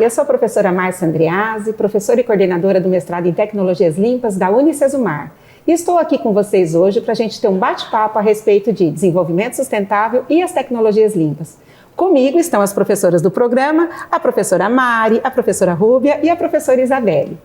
eu sou a professora Márcia Andreazzi, professora e coordenadora do mestrado em Tecnologias Limpas da Unicesumar. E estou aqui com vocês hoje para a gente ter um bate-papo a respeito de desenvolvimento sustentável e as tecnologias limpas. Comigo estão as professoras do programa, a professora Mari, a professora Rúbia e a professora Isabelle.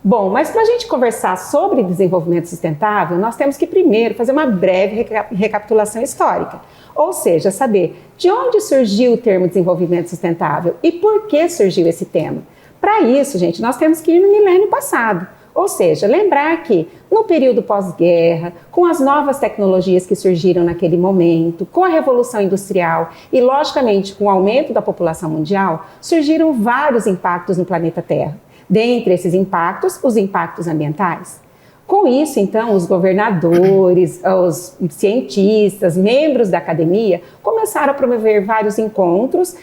Bom, mas para a gente conversar sobre desenvolvimento sustentável, nós temos que primeiro fazer uma breve recapitulação histórica. Ou seja, saber de onde surgiu o termo desenvolvimento sustentável e por que surgiu esse tema. Para isso, gente, nós temos que ir no milênio passado. Ou seja, lembrar que no período pós-guerra, com as novas tecnologias que surgiram naquele momento, com a Revolução Industrial e, logicamente, com o aumento da população mundial, surgiram vários impactos no planeta Terra. Dentre esses impactos, os impactos ambientais. Com isso, então, os governadores, os cientistas, membros da academia começaram a promover vários encontros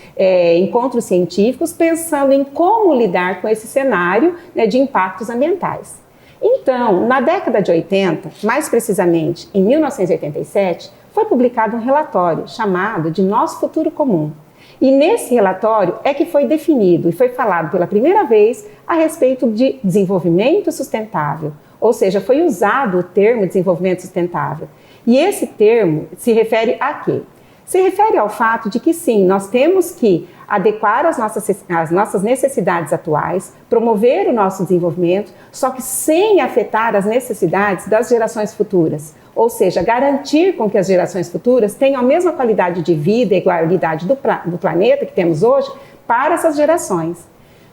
científicos, pensando em como lidar com esse cenário, né, de impactos ambientais. Então, na década de 80, mais precisamente em 1987, foi publicado um relatório chamado de Nosso Futuro Comum. E nesse relatório é que foi definido e foi falado pela primeira vez a respeito de desenvolvimento sustentável, ou seja, foi usado o termo desenvolvimento sustentável. E esse termo se refere a quê? Se refere ao fato de que sim, nós temos que adequar as nossas necessidades atuais, promover o nosso desenvolvimento, só que sem afetar as necessidades das gerações futuras. Ou seja, garantir com que as gerações futuras tenham a mesma qualidade de vida e qualidade do planeta que temos hoje para essas gerações.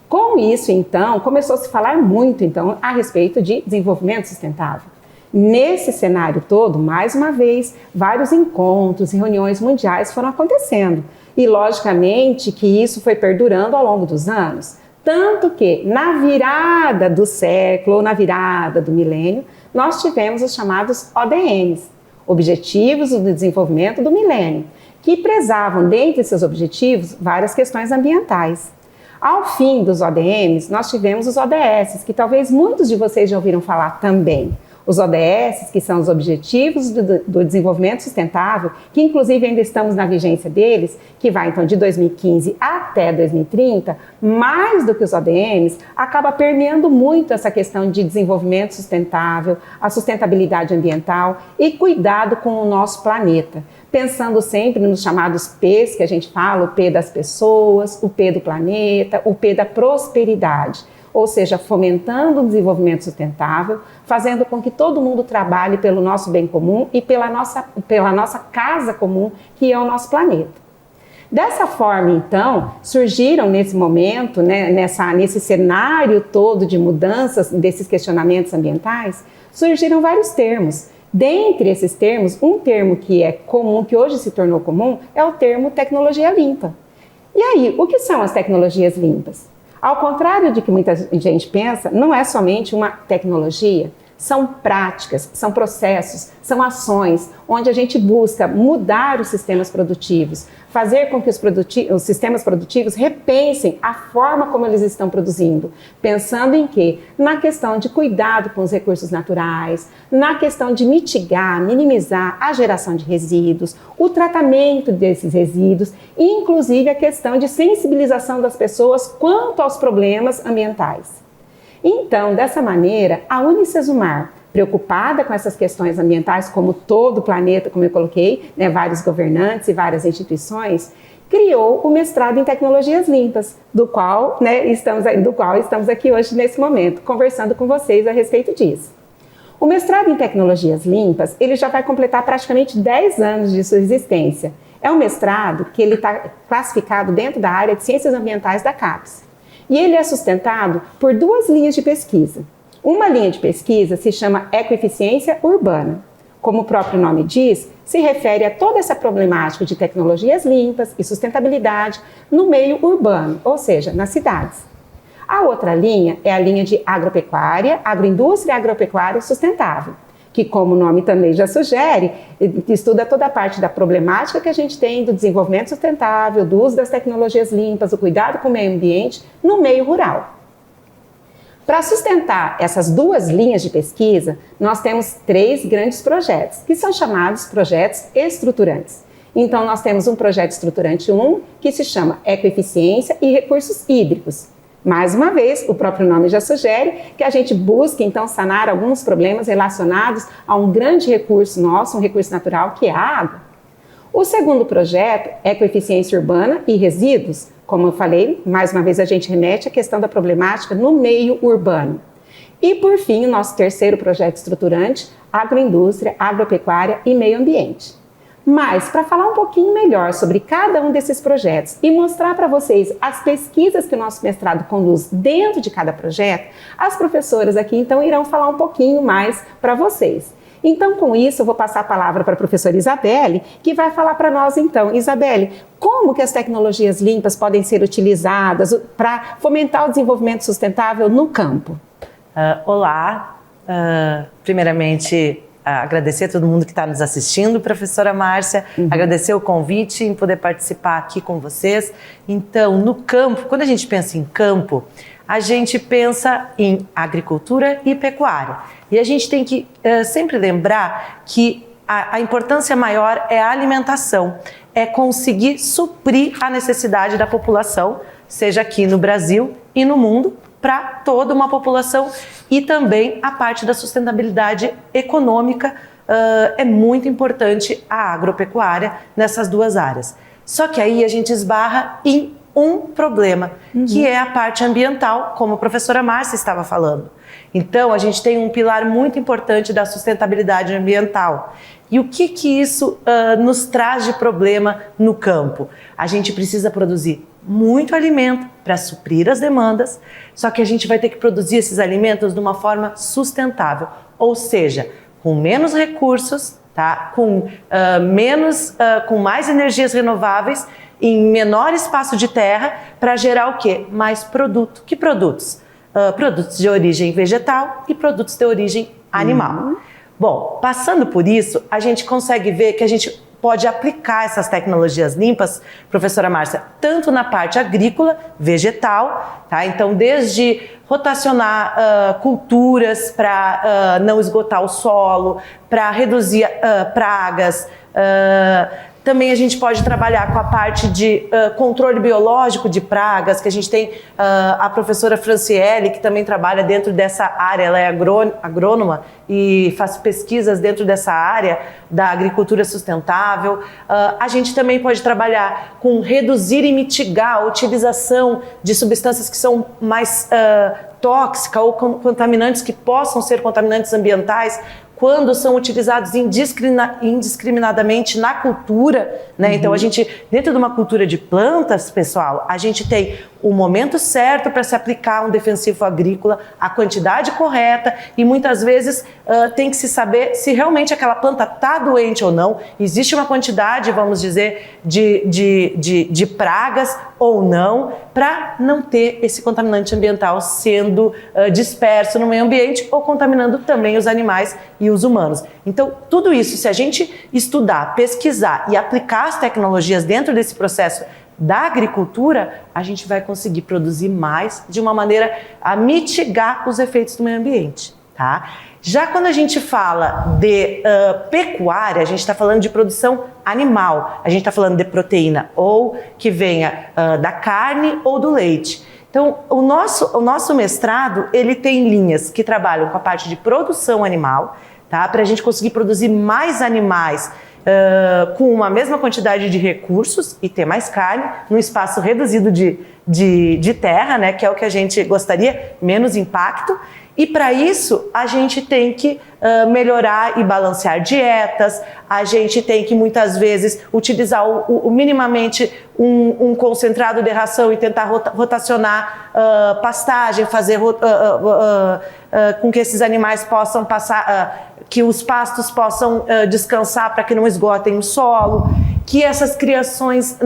Com isso, então, começou a se falar muito então, a respeito de desenvolvimento sustentável. Nesse cenário todo, mais uma vez, vários encontros e reuniões mundiais foram acontecendo. E, logicamente, que isso foi perdurando ao longo dos anos. Tanto que, na virada do século, ou na virada do milênio, nós tivemos os chamados ODMs, Objetivos do Desenvolvimento do Milênio, que prezavam, dentre seus objetivos, várias questões ambientais. Ao fim dos ODMs, nós tivemos os ODS, que talvez muitos de vocês já ouviram falar também. Os ODS, que são os Objetivos do Desenvolvimento Sustentável, que inclusive ainda estamos na vigência deles, que vai então de 2015 até 2030, mais do que os ODMs, acaba permeando muito essa questão de desenvolvimento sustentável, a sustentabilidade ambiental e cuidado com o nosso planeta. Pensando sempre nos chamados P's que a gente fala, o P das pessoas, o P do planeta, o P da prosperidade. Ou seja, fomentando o desenvolvimento sustentável, fazendo com que todo mundo trabalhe pelo nosso bem comum e pela nossa casa comum, que é o nosso planeta. Dessa forma, então, surgiram nesse momento, né, nesse cenário todo de mudanças desses questionamentos ambientais, surgiram vários termos. Dentre esses termos, um termo que é comum, que hoje se tornou comum, é o termo tecnologia limpa. E aí, o que são as tecnologias limpas? Ao contrário de que muita gente pensa, não é somente uma tecnologia, são práticas, são processos, são ações onde a gente busca mudar os sistemas produtivos, fazer com que os sistemas produtivos repensem a forma como eles estão produzindo, pensando em quê? Na questão de cuidado com os recursos naturais, na questão de mitigar, minimizar a geração de resíduos, o tratamento desses resíduos e inclusive a questão de sensibilização das pessoas quanto aos problemas ambientais. Então, dessa maneira, a Unicesumar, preocupada com essas questões ambientais, como todo o planeta, como eu coloquei, né, vários governantes e várias instituições, criou o mestrado em Tecnologias Limpas, do qual estamos aqui hoje nesse momento, conversando com vocês a respeito disso. O mestrado em Tecnologias Limpas, ele já vai completar praticamente 10 anos de sua existência. É um mestrado que ele está classificado dentro da área de Ciências Ambientais da CAPES. E ele é sustentado por duas linhas de pesquisa. Uma linha de pesquisa se chama Ecoeficiência Urbana. Como o próprio nome diz, se refere a toda essa problemática de tecnologias limpas e sustentabilidade no meio urbano, ou seja, nas cidades. A outra linha é a linha de Agropecuária, Agroindústria e Agropecuária Sustentável, que, como o nome também já sugere, estuda toda a parte da problemática que a gente tem do desenvolvimento sustentável, do uso das tecnologias limpas, do cuidado com o meio ambiente no meio rural. Para sustentar essas duas linhas de pesquisa, nós temos 3 grandes projetos, que são chamados projetos estruturantes. Então, nós temos um projeto estruturante 1, que se chama Ecoeficiência e Recursos Hídricos. Mais uma vez, o próprio nome já sugere que a gente busque, então, sanar alguns problemas relacionados a um grande recurso nosso, um recurso natural, que é a água. O segundo projeto, Ecoeficiência Urbana e Resíduos. Como eu falei, mais uma vez a gente remete à questão da problemática no meio urbano. E, por fim, o nosso terceiro projeto estruturante, Agroindústria, Agropecuária e Meio Ambiente. Mas, para falar um pouquinho melhor sobre cada um desses projetos e mostrar para vocês as pesquisas que o nosso mestrado conduz dentro de cada projeto, as professoras aqui, então, irão falar um pouquinho mais para vocês. Então, com isso, eu vou passar a palavra para a professora Isabelle, que vai falar para nós, então. Isabelle, como que as tecnologias limpas podem ser utilizadas para fomentar o desenvolvimento sustentável no campo? Olá, primeiramente agradecer a todo mundo que está nos assistindo, professora Márcia, agradecer o convite em poder participar aqui com vocês. Então, no campo, quando a gente pensa em campo, a gente pensa em agricultura e pecuária. E a gente tem que sempre lembrar que a importância maior é a alimentação, é conseguir suprir a necessidade da população, seja aqui no Brasil e no mundo, para toda uma população, e também a parte da sustentabilidade econômica. É muito importante a agropecuária nessas duas áreas. Só que aí a gente esbarra em um problema, que é a parte ambiental, como a professora Márcia estava falando. Então, a gente tem um pilar muito importante da sustentabilidade ambiental. E o que isso nos traz de problema no campo? A gente precisa produzir muito alimento para suprir as demandas, só que a gente vai ter que produzir esses alimentos de uma forma sustentável, ou seja, com menos recursos, tá? Com mais energias renováveis, em menor espaço de terra, para gerar o quê? Mais produto. Que produtos? Produtos de origem vegetal e produtos de origem animal. Bom, passando por isso, a gente consegue ver que a gente pode aplicar essas tecnologias limpas, professora Márcia, tanto na parte agrícola, vegetal, tá? Então, desde rotacionar culturas para não esgotar o solo, para reduzir pragas. Também a gente pode trabalhar com a parte de controle biológico de pragas, que a gente tem a professora Franciele, que também trabalha dentro dessa área, ela é agrônoma e faz pesquisas dentro dessa área da agricultura sustentável. A gente também pode trabalhar com reduzir e mitigar a utilização de substâncias que são mais tóxicas ou contaminantes, que possam ser contaminantes ambientais, quando são utilizados indiscriminadamente na cultura, né? Então, a gente, dentro de uma cultura de plantas, pessoal, a gente tem o momento certo para se aplicar um defensivo agrícola, a quantidade correta, e muitas vezes tem que se saber se realmente aquela planta está doente ou não. Existe uma quantidade, vamos dizer, de pragas ou não, para não ter esse contaminante ambiental sendo disperso no meio ambiente ou contaminando também os animais e os humanos. Então, tudo isso, se a gente estudar, pesquisar e aplicar as tecnologias dentro desse processo da agricultura, a gente vai conseguir produzir mais de uma maneira a mitigar os efeitos do meio ambiente, tá? Já quando a gente fala de pecuária, a gente está falando de produção animal, a gente está falando de proteína ou que venha da carne ou do leite. Então, o nosso mestrado, ele tem linhas que trabalham com a parte de produção animal, tá? Para a gente conseguir produzir mais animais com uma mesma quantidade de recursos e ter mais carne num espaço reduzido de terra, né? Que é o que a gente gostaria, menos impacto. E para isso, a gente tem que melhorar e balancear dietas, a gente tem que muitas vezes utilizar minimamente um concentrado de ração e tentar rotacionar pastagem, fazer com que esses animais possam passar, que os pastos possam descansar para que não esgotem o solo, que essas criações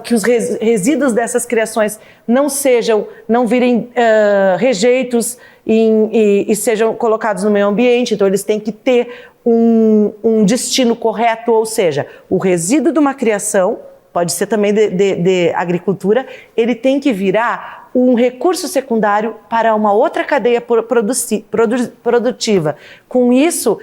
que os resíduos dessas criações não virem rejeitos e sejam colocados no meio ambiente. Então eles têm que ter um destino correto, ou seja, o resíduo de uma criação, pode ser também de agricultura, ele tem que virar um recurso secundário para uma outra cadeia produtiva. Com isso,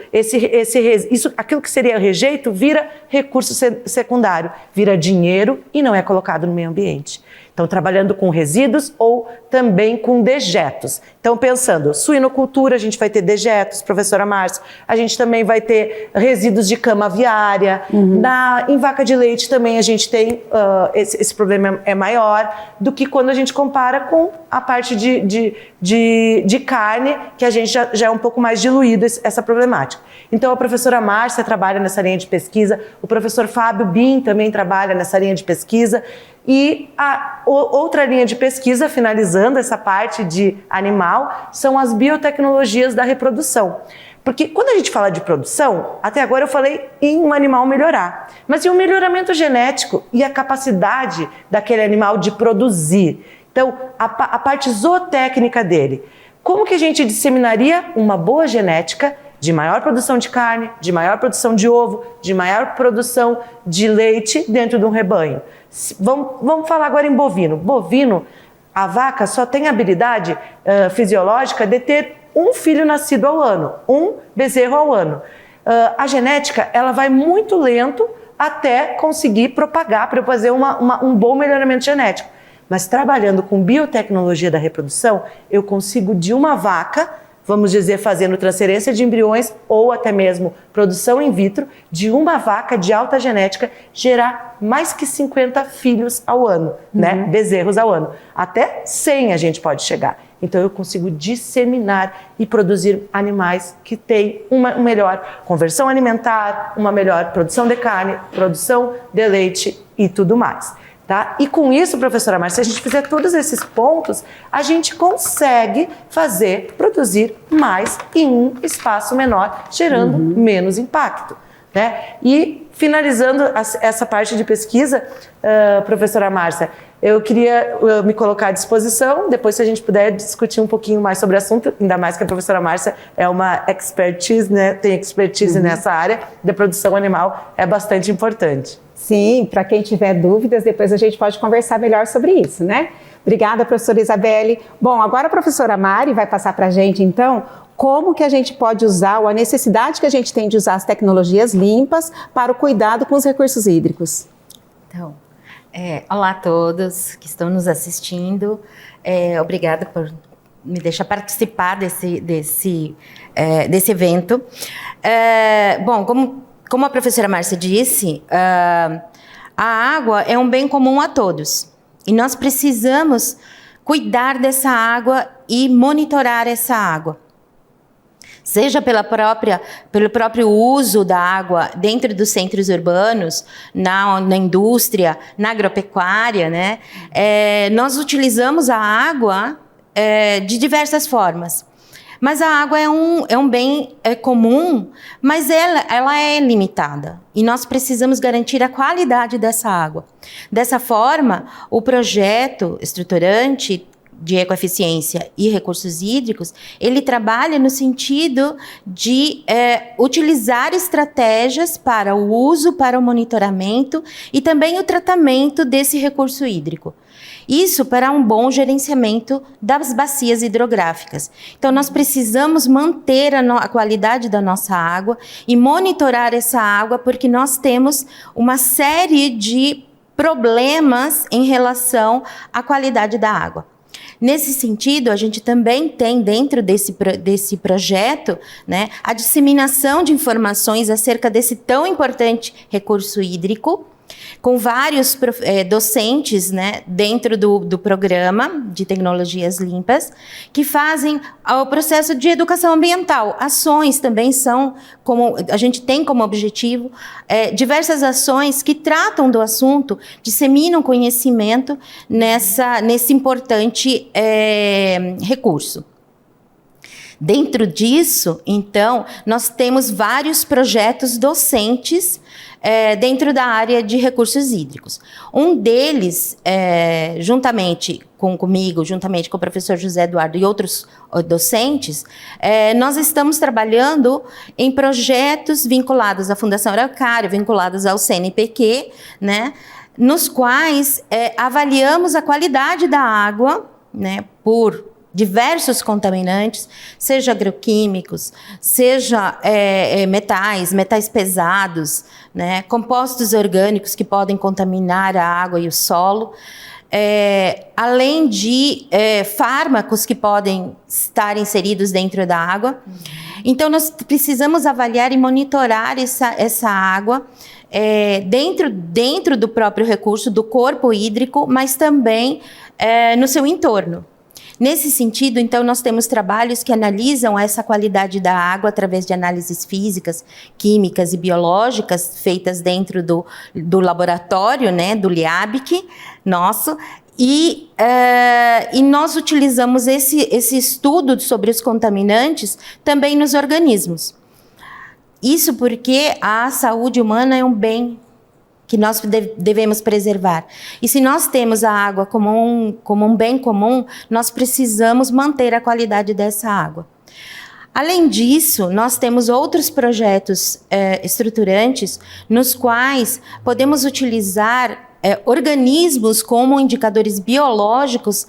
aquilo que seria rejeito vira recurso secundário, vira dinheiro e não é colocado no meio ambiente. Então, trabalhando com resíduos ou também com dejetos. Então, pensando, suinocultura, a gente vai ter dejetos, professora Márcia, a gente também vai ter resíduos de cama aviária, em vaca de leite também a gente tem, esse problema é maior do que quando a gente compara com a parte de carne, que a gente já é um pouco mais diluído essa problemática. Então, a professora Márcia trabalha nessa linha de pesquisa, o professor Fábio Bin também trabalha nessa linha de pesquisa, e a outra linha de pesquisa, finalizando essa parte de animal, são as biotecnologias da reprodução. Porque quando a gente fala de produção, até agora eu falei em um animal melhorar, mas e o melhoramento genético e a capacidade daquele animal de produzir? Então, a parte zootécnica dele. Como que a gente disseminaria uma boa genética de maior produção de carne, de maior produção de ovo, de maior produção de leite dentro de um rebanho? Vamos falar agora em bovino. Bovino, a vaca só tem habilidade fisiológica de ter um filho nascido ao ano, um bezerro ao ano. A genética, ela vai muito lento até conseguir propagar, para eu fazer um bom melhoramento genético. Mas trabalhando com biotecnologia da reprodução, eu consigo de uma vaca, vamos dizer, fazendo transferência de embriões ou até mesmo produção in vitro, de uma vaca de alta genética, gerar mais que 50 filhos ao ano, né? Bezerros ao ano. Até 100 a gente pode chegar. Então eu consigo disseminar e produzir animais que têm uma melhor conversão alimentar, uma melhor produção de carne, produção de leite e tudo mais. Tá? E com isso, professora Márcia, se a gente fizer todos esses pontos, a gente consegue produzir mais em um espaço menor, gerando menos impacto. Né? E finalizando essa parte de pesquisa, professora Márcia, eu queria me colocar à disposição, depois se a gente puder discutir um pouquinho mais sobre o assunto, ainda mais que a professora Márcia é uma expertise, né? Tem expertise nessa área da produção animal, é bastante importante. Sim, para quem tiver dúvidas, depois a gente pode conversar melhor sobre isso, né? Obrigada, professora Isabelle. Bom, agora a professora Mari vai passar para a gente, então, como que a gente pode usar, ou a necessidade que a gente tem de usar as tecnologias limpas para o cuidado com os recursos hídricos. Então, olá a todos que estão nos assistindo. Obrigada por me deixar participar desse evento. Bom, como a professora Márcia disse, a água é um bem comum a todos. E nós precisamos cuidar dessa água e monitorar essa água. Seja pelo próprio uso da água dentro dos centros urbanos, na indústria, na agropecuária, né? Nós utilizamos a água de diversas formas. Mas a água é um bem comum, mas ela é limitada. E nós precisamos garantir a qualidade dessa água. Dessa forma, o projeto estruturante de ecoeficiência e recursos hídricos, ele trabalha no sentido de utilizar estratégias para o uso, para o monitoramento e também o tratamento desse recurso hídrico. Isso para um bom gerenciamento das bacias hidrográficas. Então, nós precisamos manter a qualidade da nossa água e monitorar essa água, porque nós temos uma série de problemas em relação à qualidade da água. Nesse sentido, a gente também tem dentro desse projeto, né, a disseminação de informações acerca desse tão importante recurso hídrico, com vários docentes, né, dentro do programa de tecnologias limpas, que fazem o processo de educação ambiental. Ações também a gente tem como objetivo diversas ações que tratam do assunto, disseminam conhecimento nesse importante recurso. Dentro disso, então, nós temos vários projetos docentes dentro da área de recursos hídricos. Um deles, juntamente comigo, juntamente com o professor José Eduardo e outros docentes, nós estamos trabalhando em projetos vinculados à Fundação Araucária, vinculados ao CNPq, né, nos quais avaliamos a qualidade da água, né, por diversos contaminantes, seja agroquímicos, seja metais pesados, né, compostos orgânicos que podem contaminar a água e o solo. além de fármacos que podem estar inseridos dentro da água. Então, nós precisamos avaliar e monitorar essa água dentro do próprio recurso, do corpo hídrico, mas também no seu entorno. Nesse sentido, então, nós temos trabalhos que analisam essa qualidade da água através de análises físicas, químicas e biológicas feitas dentro do laboratório, né, do LIABIC nosso, e nós utilizamos esse estudo sobre os contaminantes também nos organismos. Isso porque a saúde humana é um bem que nós devemos preservar. E se nós temos a água como um bem comum, nós precisamos manter a qualidade dessa água. Além disso, nós temos outros projetos estruturantes nos quais podemos utilizar organismos como indicadores biológicos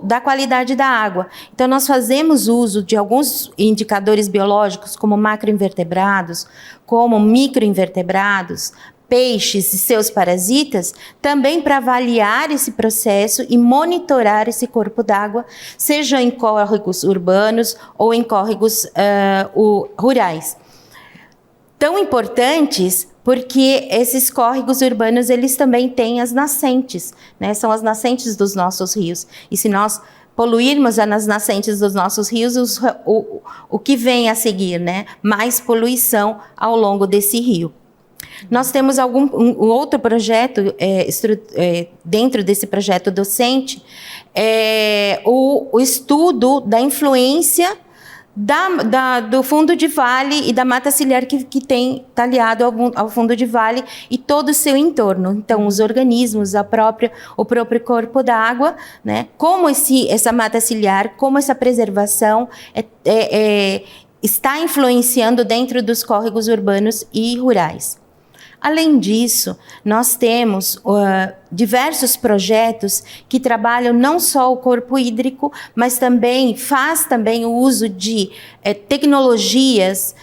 da qualidade da água. Então, nós fazemos uso de alguns indicadores biológicos, como macroinvertebrados, como microinvertebrados, peixes e seus parasitas, também para avaliar esse processo e monitorar esse corpo d'água, seja em córregos urbanos ou em córregos rurais. Tão importantes porque esses córregos urbanos, eles também têm as nascentes, né? São as nascentes dos nossos rios. E se nós poluirmos as nascentes dos nossos rios, o que vem a seguir, né? Mais poluição ao longo desse rio. Nós temos um outro projeto, dentro desse projeto docente, o estudo da influência do fundo de vale e da mata ciliar que está aliado ao fundo de vale e todo o seu entorno. Então, os organismos, o próprio corpo da água, né? Como essa mata ciliar, como essa preservação está influenciando dentro dos córregos urbanos e rurais. Além disso, nós temos diversos projetos que trabalham não só o corpo hídrico, mas também faz o uso de tecnologias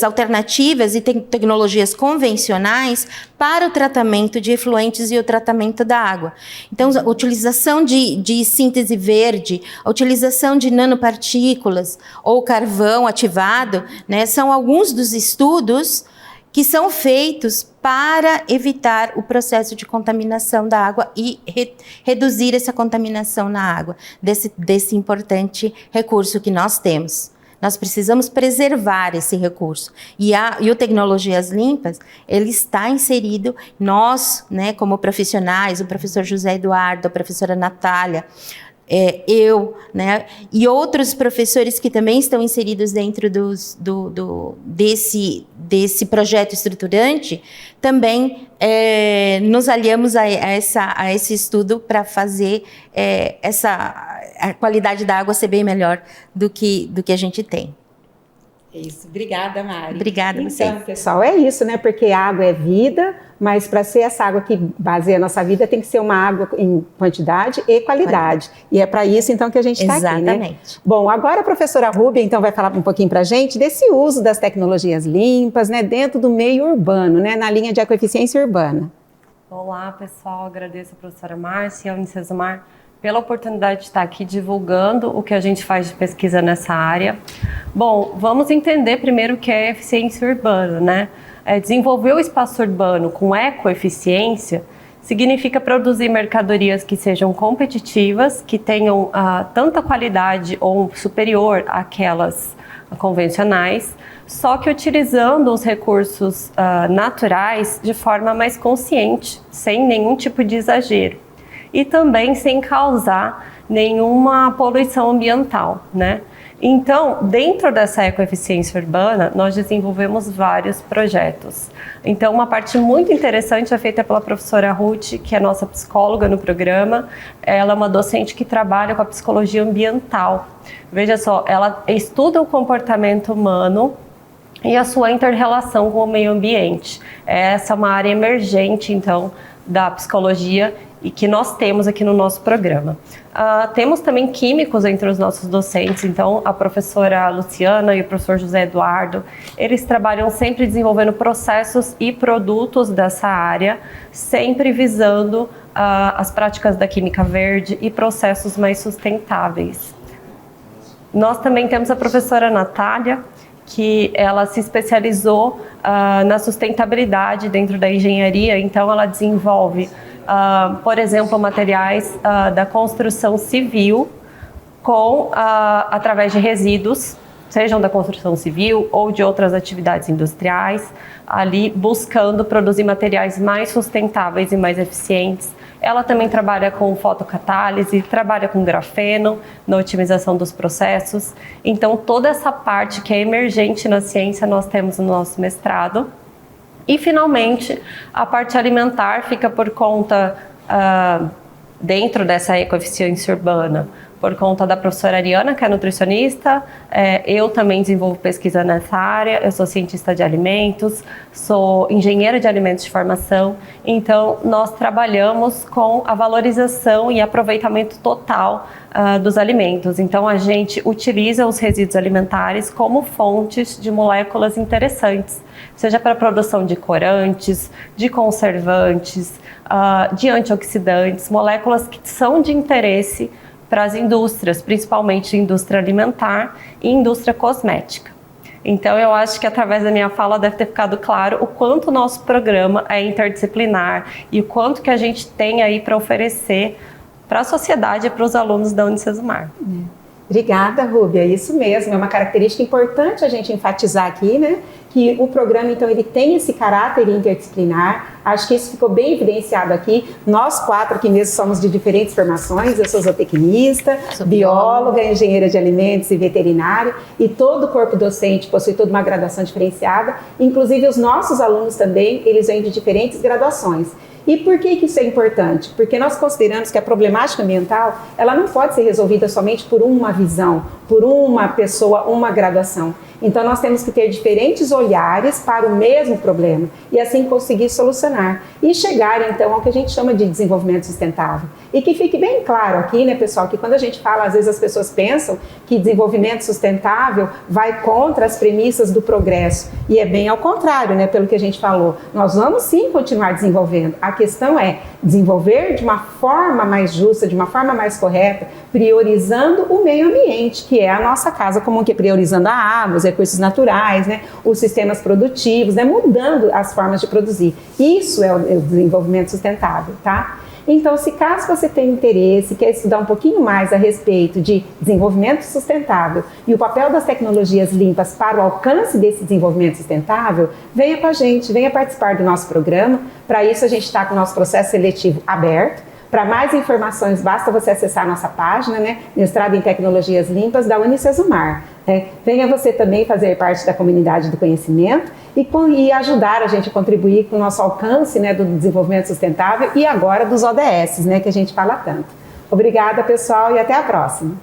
alternativas e tecnologias convencionais para o tratamento de efluentes e o tratamento da água. Então, a utilização de síntese verde, a utilização de nanopartículas ou carvão ativado, né, são alguns dos estudos que são feitos para evitar o processo de contaminação da água e reduzir essa contaminação na água, desse importante recurso que nós temos. Nós precisamos preservar esse recurso. E o Tecnologias Limpas, ele está inserido, nós, né, como profissionais, o professor José Eduardo, a professora Natália, eu, né, e outros professores que também estão inseridos dentro desse projeto estruturante, também nos aliamos a esse estudo para fazer a qualidade da água ser bem melhor do que a gente tem. Isso, obrigada, Mari. Obrigada a você. Então, pessoal, é isso, né? Porque a água é vida, mas para ser essa água que baseia a nossa vida, tem que ser uma água em quantidade e qualidade. E é para isso, então, que a gente está aqui, né? Exatamente. Bom, agora a professora Rúbia, então, vai falar um pouquinho para a gente desse uso das tecnologias limpas, né? Dentro do meio urbano, né? Na linha de ecoeficiência urbana. Olá, pessoal. Agradeço a professora Márcia e ao Unicesumar pela oportunidade de estar aqui divulgando o que a gente faz de pesquisa nessa área. Bom, vamos entender primeiro o que é eficiência urbana, né? Desenvolver o espaço urbano com ecoeficiência significa produzir mercadorias que sejam competitivas, que tenham tanta qualidade ou superior àquelas convencionais, só que utilizando os recursos naturais de forma mais consciente, sem nenhum tipo de exagero. E também sem causar nenhuma poluição ambiental, né? Então, dentro dessa ecoeficiência urbana, nós desenvolvemos vários projetos. Então, uma parte muito interessante é feita pela professora Ruth, que é nossa psicóloga no programa. Ela é uma docente que trabalha com a psicologia ambiental. Veja só, ela estuda o comportamento humano e a sua inter-relação com o meio ambiente. Essa é uma área emergente, então, da psicologia e que nós temos aqui no nosso programa. Temos também químicos entre os nossos docentes, então a professora Luciana e o professor José Eduardo, eles trabalham sempre desenvolvendo processos e produtos dessa área, sempre visando as práticas da química verde e processos mais sustentáveis. Nós também temos a professora Natália, que ela se especializou na sustentabilidade dentro da engenharia, então ela desenvolve, por exemplo, materiais da construção civil através de resíduos, sejam da construção civil ou de outras atividades industriais, ali buscando produzir materiais mais sustentáveis e mais eficientes. Ela também trabalha com fotocatálise, trabalha com grafeno na otimização dos processos. Então, toda essa parte que é emergente na ciência nós temos no nosso mestrado. E, finalmente, a parte alimentar fica por conta, dentro dessa ecoeficiência urbana, por conta da professora Ariana, que é nutricionista. Eu também desenvolvo pesquisa nessa área, eu sou cientista de alimentos, sou engenheira de alimentos de formação, então nós trabalhamos com a valorização e aproveitamento total dos alimentos. Então a gente utiliza os resíduos alimentares como fontes de moléculas interessantes, seja para a produção de corantes, de conservantes, de antioxidantes, moléculas que são de interesse para as indústrias, principalmente indústria alimentar e indústria cosmética. Então, eu acho que através da minha fala deve ter ficado claro o quanto o nosso programa é interdisciplinar e o quanto que a gente tem aí para oferecer para a sociedade e para os alunos da Unicesumar. Obrigada, Rúbia. Isso mesmo, é uma característica importante a gente enfatizar aqui, né? Que o programa, então, ele tem esse caráter interdisciplinar. Acho que isso ficou bem evidenciado aqui. Nós 4 aqui mesmo somos de diferentes formações. Eu sou zootecnista, bióloga, engenheira de alimentos e veterinária. E todo o corpo docente possui toda uma graduação diferenciada. Inclusive, os nossos alunos também, eles vêm de diferentes graduações. E por que isso é importante? Porque nós consideramos que a problemática ambiental, ela não pode ser resolvida somente por uma visão, por uma pessoa, uma graduação. Então nós temos que ter diferentes olhares para o mesmo problema e assim conseguir solucionar e chegar então ao que a gente chama de desenvolvimento sustentável. E que fique bem claro aqui, né, pessoal, que quando a gente fala, às vezes as pessoas pensam que desenvolvimento sustentável vai contra as premissas do progresso. E é bem ao contrário, né, pelo que a gente falou. Nós vamos sim continuar desenvolvendo. A questão é desenvolver de uma forma mais justa, de uma forma mais correta, priorizando o meio ambiente, que é a nossa casa comum, que é priorizando a água, os recursos naturais, né, os sistemas produtivos, né, mudando as formas de produzir. Isso é o desenvolvimento sustentável, tá? Então, se caso você tem interesse, quer estudar um pouquinho mais a respeito de desenvolvimento sustentável e o papel das tecnologias limpas para o alcance desse desenvolvimento sustentável, venha com a gente, venha participar do nosso programa. Para isso, a gente está com o nosso processo seletivo aberto. Para mais informações, basta você acessar a nossa página, né? Mestrado em Tecnologias Limpas da Unicesumar. Venha você também fazer parte da comunidade do conhecimento e ajudar a gente a contribuir com o nosso alcance, né, do desenvolvimento sustentável e agora dos ODS, né, que a gente fala tanto. Obrigada, pessoal, e até a próxima.